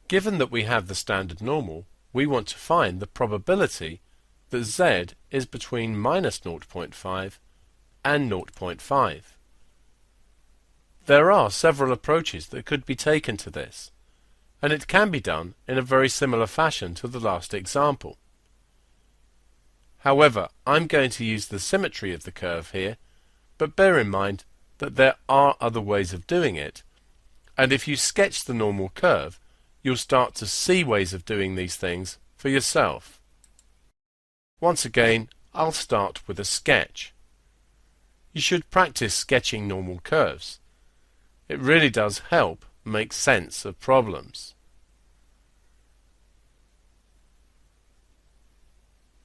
Given that we have the standard normal, we want to find the probability that z is between minus 0.5 and 0.5. There are several approaches that could be taken to this, and it can be done in a very similar fashion to the last example. However, I'm going to use the symmetry of the curve here, but bear in mind that there are other ways of doing it, and if you sketch the normal curve, you'll start to see ways of doing these things for yourself. Once again, I'll start with a sketch. You should practice sketching normal curves. It really does help make sense of problems.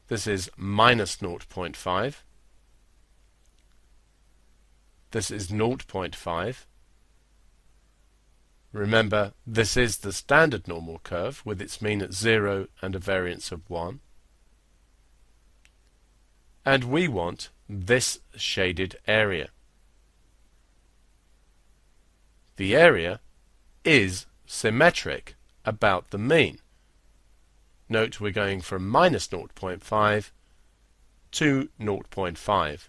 This is minus 0.5. This is 0.5. Remember, this is the standard normal curve with its mean at 0 and a variance of 1. And we want this shaded area. The area is symmetric about the mean. Note we're going from minus 0.5 to 0.5.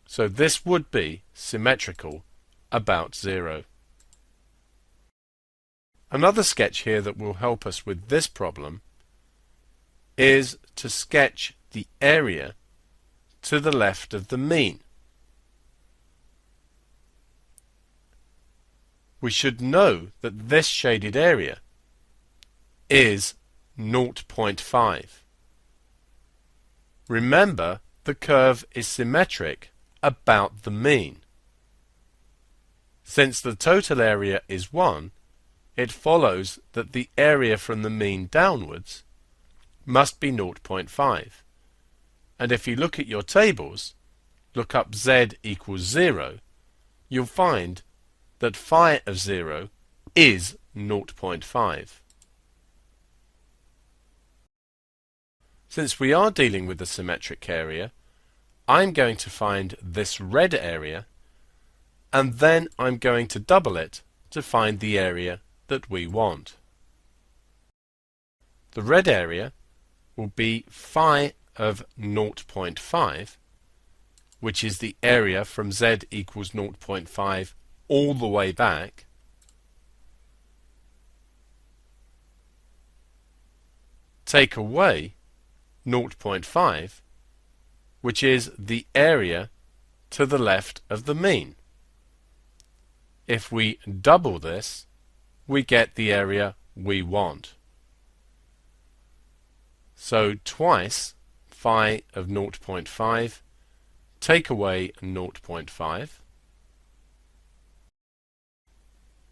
So this would be symmetrical about 0. Another sketch here that will help us with this problem is to sketch the area to the left of the mean. We should know that this shaded area is 0.5. Remember, the curve is symmetric about the mean. Since the total area is 1, it follows that the area from the mean downwards must be 0.5. And if you look at your tables, look up z equals 0, you'll find that phi of 0 is 0.5. Since we are dealing with a symmetric area, I'm going to find this red area, and then I'm going to double it to find the area that we want. The red area will be phi of 0.5, which is the area from z equals 0.5 all the way back, take away 0.5, which is the area to the left of the mean. If we double this, we get the area we want. So twice phi of 0.5, take away 0.5,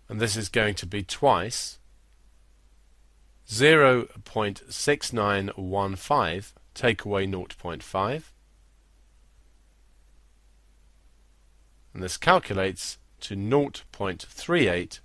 and this is going to be twice 0.6915, take away 0.5, and this calculates to 0.3830.